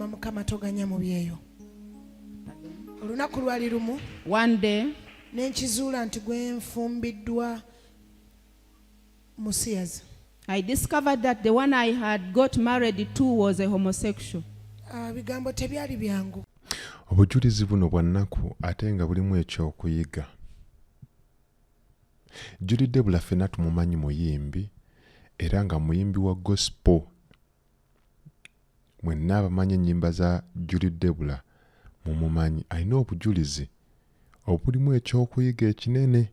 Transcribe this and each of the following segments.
Mukama Mukama toganya mu byeyo. Olunaku lwali lumu. One day. Nenkizuula nti gwe nfumbiddwa Musiyazi. I discovered that the one I had got married to was a homosexual. Bigambo tebyali byangu. Obujulizi buno bwa nnaku ate nga bulimu ekyokuyiga. Deborah ffenna tumumanyi muyimbi era nga muyimbi wa gospel. Mwenna abamanyi ennyimba za Deborah mumumanyi alina obujulizi obulimu ekyokuyiga ekinene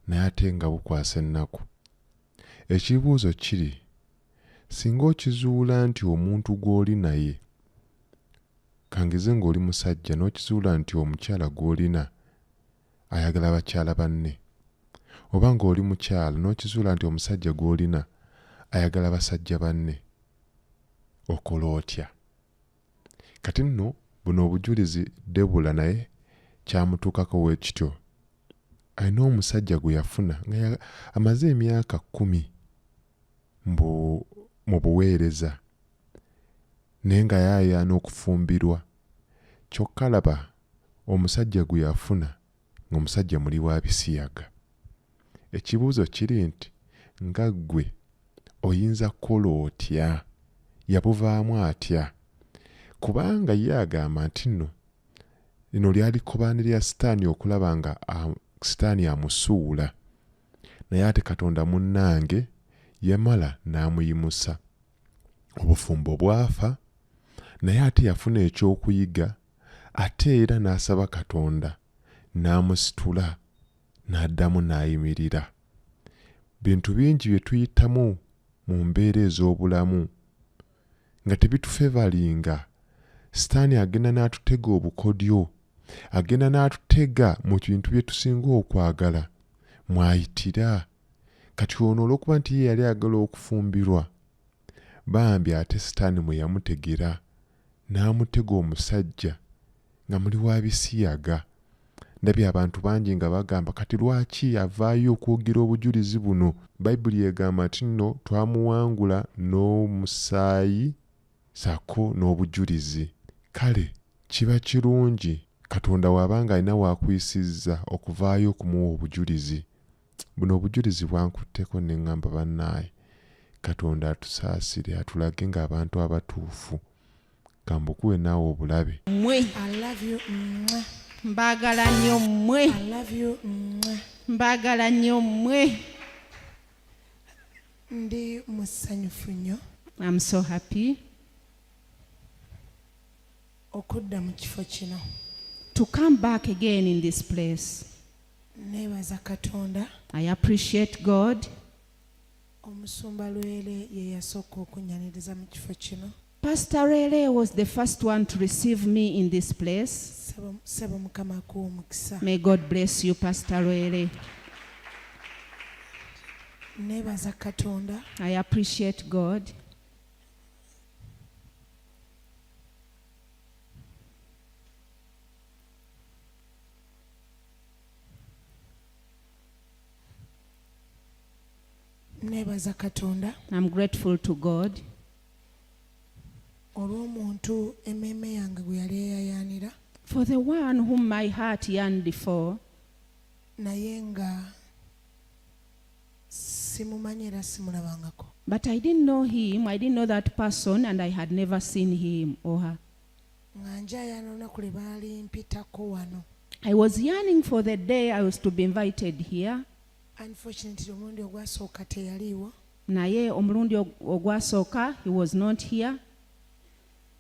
naye ate nga bukwasa ennaku. Ekibuuzo kiri singa okizuula nti omuntu gw'oli naye kangize ng'oli musajja n'okizuula nti omukyala gw'olina ayagala bakyala banne, oba ng'oli mukyala n'okizuula nti omusajja gw'olina ayagala basajja banne, okola otya? Kati nno buno obujulizi Deborah naye kyamutuukako bwe kityo. Alina omusajja gwe yafuna nga amaze emyaka 10 mu buweereza naye nga yaayaana okufumbirwa. Kyokka laba omusajja gwe yafuna ng'omusajja muli wa bisiyaga. Ekibuuzo kiri nti nga ggwe oyinza kukola otya? Yabuvaamu atya? Kubanga ye agamba nti nno lino lyali kkobaane lya Sitaani okulaba nga Sitaani amusuula, naye ate Katonda munnange yamala n'amuyimusa. Obufumbo bwafa naye ate yafuna ekyokuyiga ate era n'asaba Katonda n'amusitula n'addamu n'ayimirira. Bintu bingi bye tuyitamu mu mbeera ez'obulamu nga tebitufevalinga. Sitaani agenda n'atutega obukodyo, agenda n'atutega mu bintu bye tusinga okwagala mwayitira. Kati ono olw'okuba nti ye yali agala okufumbirwa, bambi ate Sitaani mwe yamutegera n'amutega omusajja nga muli wa bisiyaga. Ndabye abantu bangi nga bagamba kati lwaki avaayo okwogera obujulizi buno? Bayibuli egamba nti nno twamuwangula n'omusaayi sako n'obujulizi. Kale kiba kirungi Katonda wabanga alina waakuyisizza okuvaayo okumuwa obujulizi. Buno obujulizi bwankutteko ne ngamba bannaaye Katonda atusaasire atulage ng'abantu abatuufu. Kambukuwe naawe obulabe. Mwe. I love you. Mbagala nnyo mmwe. I love you. Mbagala nnyo mmwe. Ndi musanyufu nnyo. I'm so happy okudda mu kifo kino. To come back again in this place. Neebaza Katonda. I appreciate God. Omusumba Lwele ye yasooka okunyaniriza mu kifo kino. Pastor Rele was the first one to receive me in this place. Saba Mukama akuwa omukisa. May God bless you, Pastor Rele. Neebaza Katonda. I appreciate God. Neebaza Katonda. I'm grateful to God. Olw'omuntu emmeeme yange gwe yali eyayaanira. For the one whom my heart yearned for. Naye nga simumanyi era simulabangako. But I didn't know him. I didn't know that person, and I had never seen him or her. Nga njayaana olunaku lwe baali mpitako wano. I was yearning for the day I was to be invited here. Unfortunately, omulundi ogwasooka teyaliiwo. Naye omulundi ogwasooka he was not here.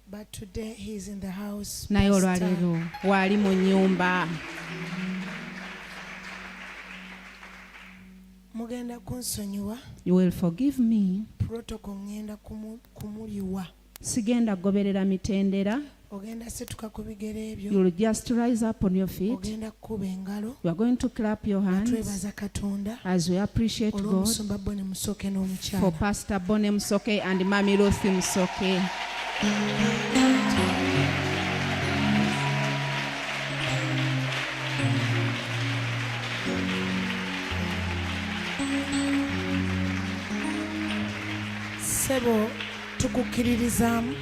But today he is in the house. Naye olwaleero wali mu nnyumba. Mugenda kunsonyiwa. You will forgive me. Protocol ngenda kumuliwa. Sigenda goberera mitendera. Ogenda situka ku bigere ebyo. You will just rise up on your feet. Ogenda kukuba engalo. You are going to clap your hands. Twebaza Katonda. As we appreciate God. Olw'omusumba Bbaawe Musoke n'omukyala. For Pastor Bbaawe Musoke and Mami Ruth Musoke. Sebo tukukkiririzaamu.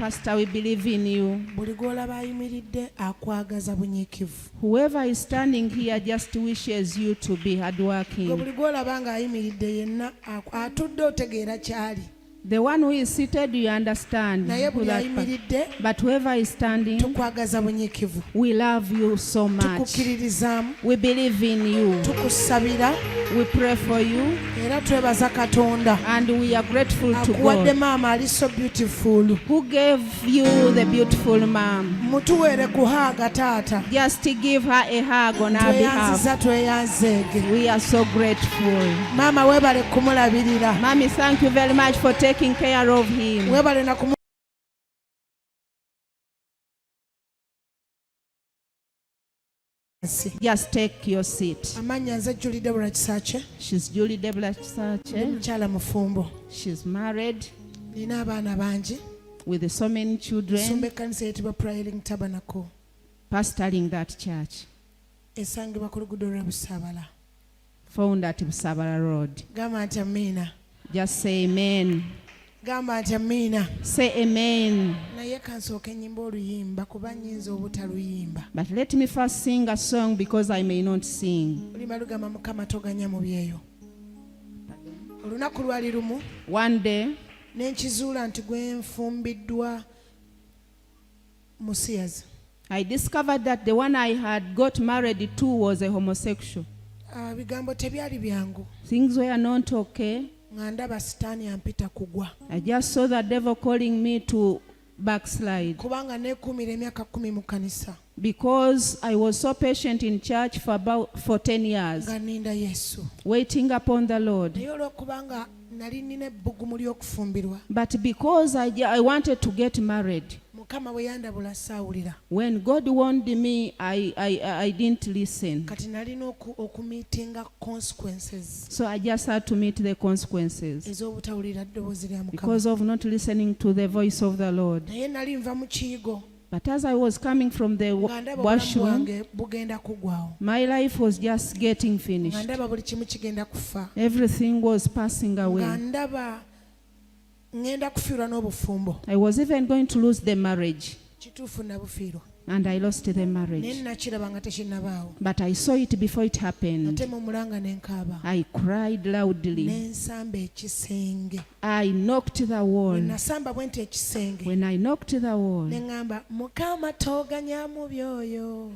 Pastor, we believe in you. Buli gw'olaba ayimiridde akwagaza bunyiikivu. Whoever is standing here just wishes you to be hardworking. Buli gw'olaba ng'ayimiridde yenna atudde otegeera kyali. The one who is seated, you understand. Naye buli That ayimiridde but whoever is standing, tukwagaza bunyiikivu. we love you so much. Tukukkiririzaamu. We believe in you. Tukusabira. We pray for you. Era twebaza Katonda. And we are grateful to Akuwadde God maama ali so beautiful. who gave you the beautiful mom. Mutuweere kuhaaga taata. Just to give her a hug on our behalf. Tweyanziza tweyanzeege. We are so grateful. Maama weebale kumulabirira. Mommy, thank you very much for taking care of him. Weebale na kumu Just take your seat. Amannya nze Julie Deborah Kisaakye. She's Julie Bbaawe Ndi Nti. mukyala mufumbo. She's married Nina abaana bangi. with so many children, Nsumba ekkanisa eyitibwa Praying Tabernacle. pastoring that church, Esangibwa ku luguudo lwa Busaabala. found at Busabala Road. Gamba nti amiina. Just say amen. Gamba nti amiina. Say amen. Naye kansooke nnyimba oluyimba kuba nnyinza obutaluyimba. But let me first sing a song because I may not sing. Oluyimba lugamba Mukama toganya mu byeyo. Olunaku lwali lumu One day, ne nkizuula nti gwe nfumbiddwa Musiyazi. I discovered that the one I had got married to was a homosexual. Bigambo tebyali byangu. Things were not okay. Nga ndaba sitaani ampita kugwa. I just saw the devil calling me to backslide Kubanga neekuumira emyaka 10 mu kanisa. because I was so patient in church for 10 years, Nga nninda Yesu. waiting upon the Lord. Naye olw'okubanga nali nnina ebbugumu ly'okufumbirwa. But because I wanted to get married, Mukama bwe yandabula saawulira. when God warned me, I didn't listen. Kati nalina okumiitinga consequences So I just had to meet the consequences ez'obutawulira ddoboozi lya Mukama. because of not listening to the voice of the Lord. Naye nali nva mu kiyigo. But as I was coming from the Nga ndaba obulamu washroom, bwange bugenda kuggwawo. my life was just getting Nga finished. ndaba buli kimu kigenda kufa. Everything was passing Nga away. ndaba ngenda kufiirwa n'obufumbo. I was even going to lose the marriage, Kituufu nabufiirwa. and I lost the Naye marriage. nakiraba nga tekinnabaawo. But I saw it before it happened. Ate mu mulanga ne nkaaba. I cried loudly. Ne nsamba ekisenge. I knocked the Bwe wall. nasamba bwe nti ekisenge. When I knocked the wall, Ne ŋŋamba Mukama tooganya mu byoyo.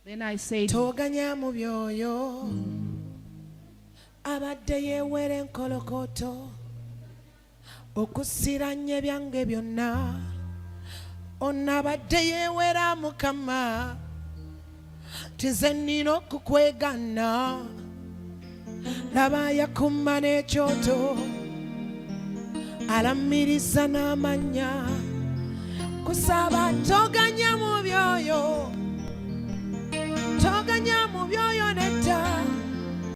then I said, Tooganya mu byoyo. Abadde yeewera enkolokoto. Okusiranya ebyange byonna. Ono abadde yeewera Mukama. Tize nnina okukwegana. Laba yakumma n'ekyoto. Alamiriza n'amannya. Kusaba toga